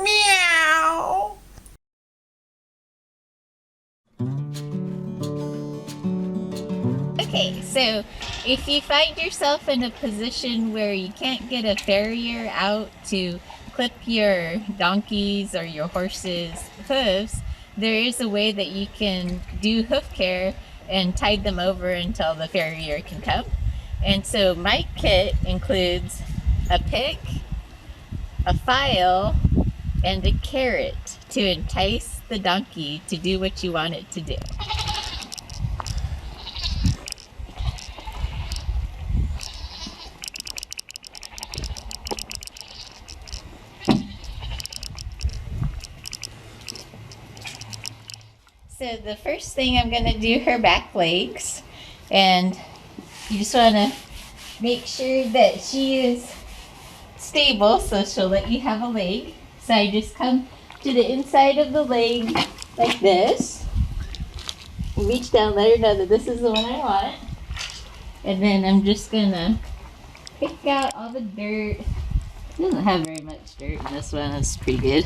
Meow. Okay, so if you find yourself in a position where you can't get a farrier out to clip your donkeys or your horses' hooves, there is a way that you can do hoof care and tide them over until the farrier can come. And so my kit includes a pick, a file, and a carrot to entice the donkey to do what you want it to do. So the first thing I'm going to do her back legs, and you just want to make sure that she is stable so she'll let you have a leg. So I just come to the inside of the leg like this, reach down, let her know that this is the one I want, and then I'm just going to pick out all the dirt. It doesn't have very much dirt in this one, it's pretty good.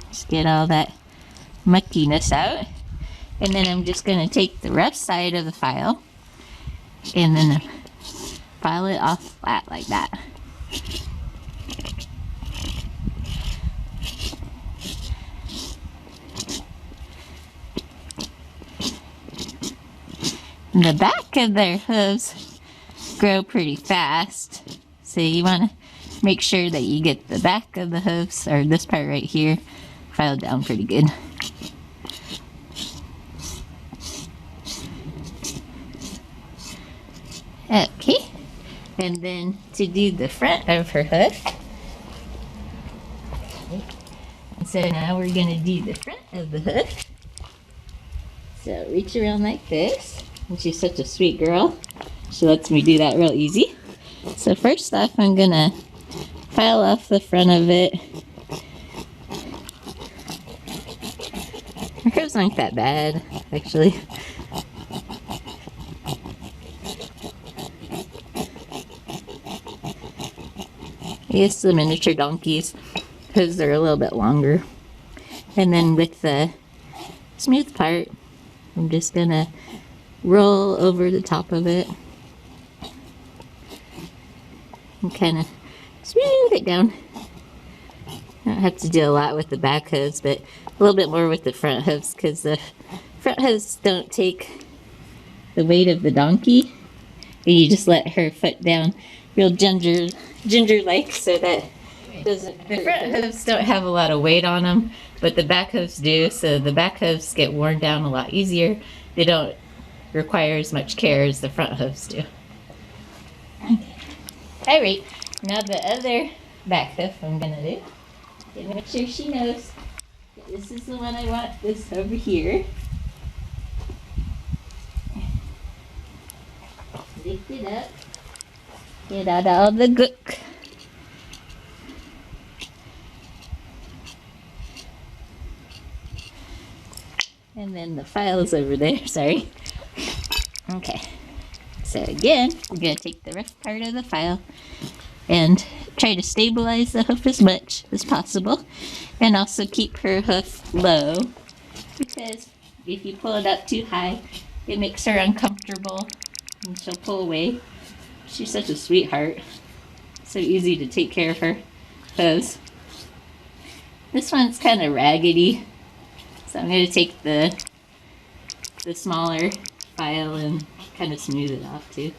Just get all that muckiness out, and then I'm just going to take the rough side of the file and then file it off flat like that. And the back of their hooves grow pretty fast, so you want to make sure that you get the back of the hooves, or this part right here, filed down pretty good. Okay, and then to do the front of her hoof, so now we're going to do the front of the hoof. So reach around like this, and she's such a sweet girl, she lets me do that real easy. So first off, I'm going to file off the front of it. Her hoofs aren't that bad, actually. I guess the miniature donkeys, because they're a little bit longer. And then with the smooth part, I'm just gonna roll over the top of it and kind of smooth it down. I don't have to do a lot with the back hooves, but a little bit more with the front hooves, because the front hooves don't take the weight of the donkey, and you just let her foot down real ginger-like, so that doesn't. The front hooves don't have a lot of weight on them, but the back hooves do. So the back hooves get worn down a lot easier. They don't require as much care as the front hooves do. All right, now the other back hoof I'm gonna do. Okay, make sure she knows that this is the one I want. This over here. Lift it up. Get out all the gook. And then the file is over there, sorry. Okay, so again, we're going to take the rough part of the file and try to stabilize the hoof as much as possible, and also keep her hoof low, because if you pull it up too high, it makes her uncomfortable and she'll pull away. She's such a sweetheart. So easy to take care of her hooves. This one's kind of raggedy, so I'm going to take the smaller file and kind of smooth it off too.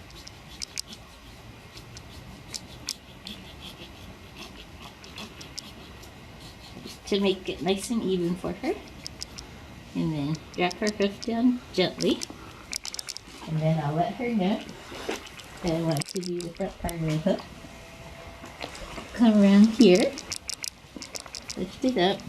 To make it nice and even for her. And then drop her hoof down gently. And then I'll let her know that I want to do the front part of her hoof. Come around here, lift it up.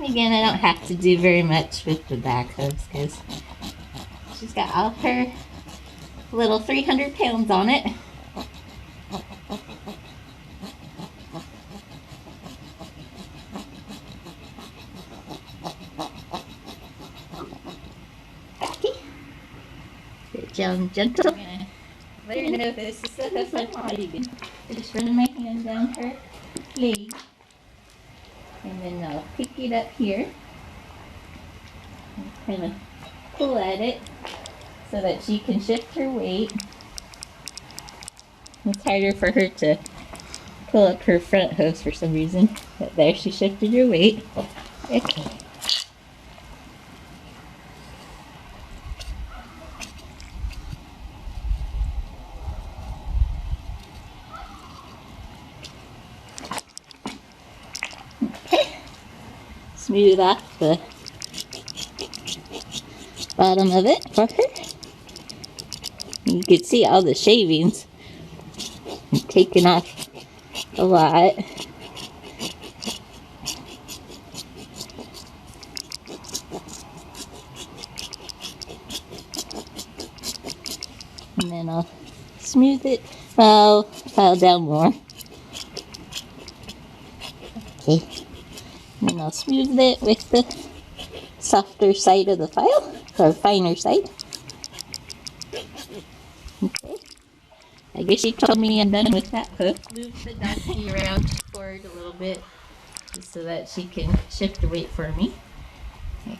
Again, I don't have to do very much with the back hooves, because she's got all her little 300 pounds on it. Okay. Get down gentle. I'm gonna Let her know this is a fun again. I just run my hand down her leg. And then I'll pick it up here. And kind of pull at it so that she can shift her weight. It's harder for her to pull up her front hooves for some reason. But there, she shifted her weight. Okay. Okay. Smooth off the bottom of it for her. You can see all the shavings taken off a lot. And then I'll smooth it. I'll file down more. Okay. And then I'll smooth it with the softer side of the file, or finer side. Okay. I guess she told me I'm done with that hook. Move the donkey around forward a little bit just so that she can shift the weight for me.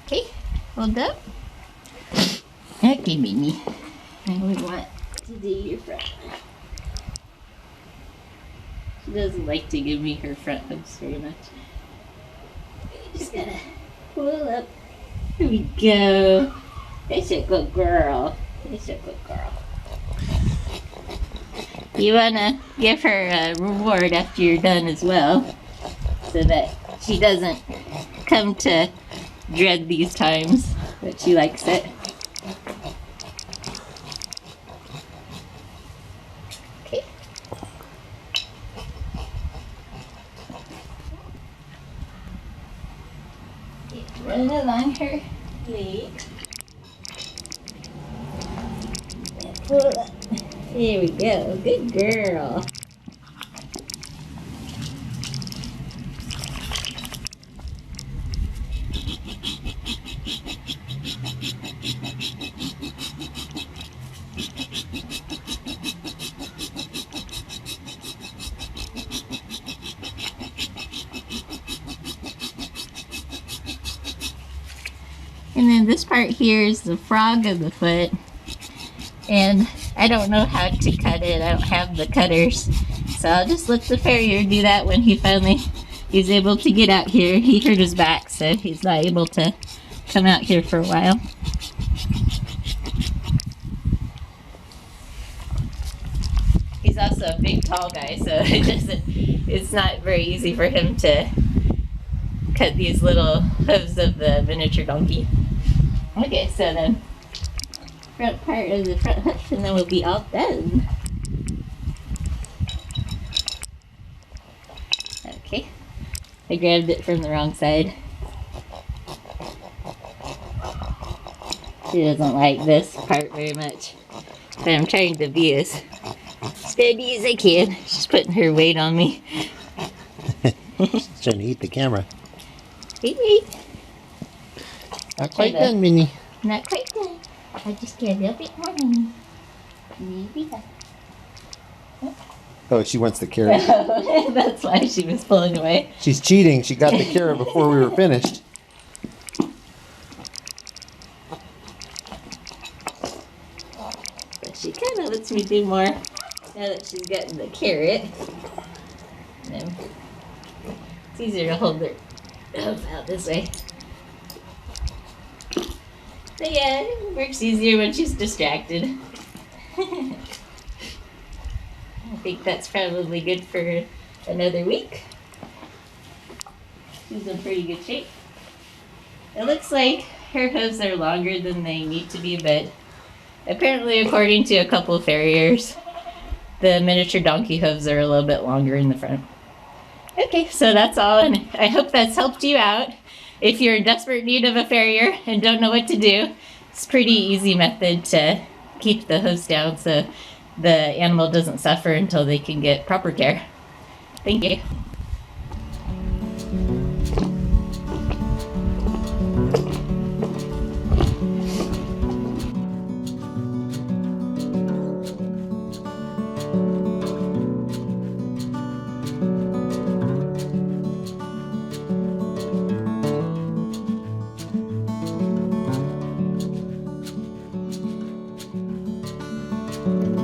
Okay, hold up. Okay, Mimi. And we want to do your front. She doesn't like to give me her front hooks very much. Just gotta pull up. Here we go. It's a good girl. It's a good girl. You wanna give her a reward after you're done as well, so that she doesn't come to dread these times, but she likes it. Okay. Run along her leg. Pull up. There we go. Good girl. And then this part here is the frog of the foot. And I don't know how to cut it. I don't have the cutters. So I'll just let the farrier do that when he finally is able to get out here. He hurt his back, so he's not able to come out here for a while. He's also a big, tall guy, so it's not very easy for him to cut these little hooves of the miniature donkey. Okay, so then front part of the front hoof, and then we'll be all done. Okay, I grabbed it from the wrong side. She doesn't like this part very much, but I'm trying to be as steady as I can. She's putting her weight on me. She's trying to eat the camera. Hey. Not quite done, Minnie. Not quite done. I just get a little bit more, Minnie. Maybe that. Oh, she wants the carrot. That's why she was pulling away. She's cheating. She got the carrot before we were finished. But she kind of lets me do more now that she's gotten the carrot. And it's easier to hold her out this way. But yeah, it works easier when she's distracted. I think that's probably good for another week. She's in pretty good shape. It looks like her hooves are longer than they need to be, but apparently according to a couple of farriers, the miniature donkey hooves are a little bit longer in the front. Okay, so that's all, and I hope that's helped you out. If you're in desperate need of a farrier and don't know what to do, it's a pretty easy method to keep the hooves down so the animal doesn't suffer until they can get proper care. Thank you. it.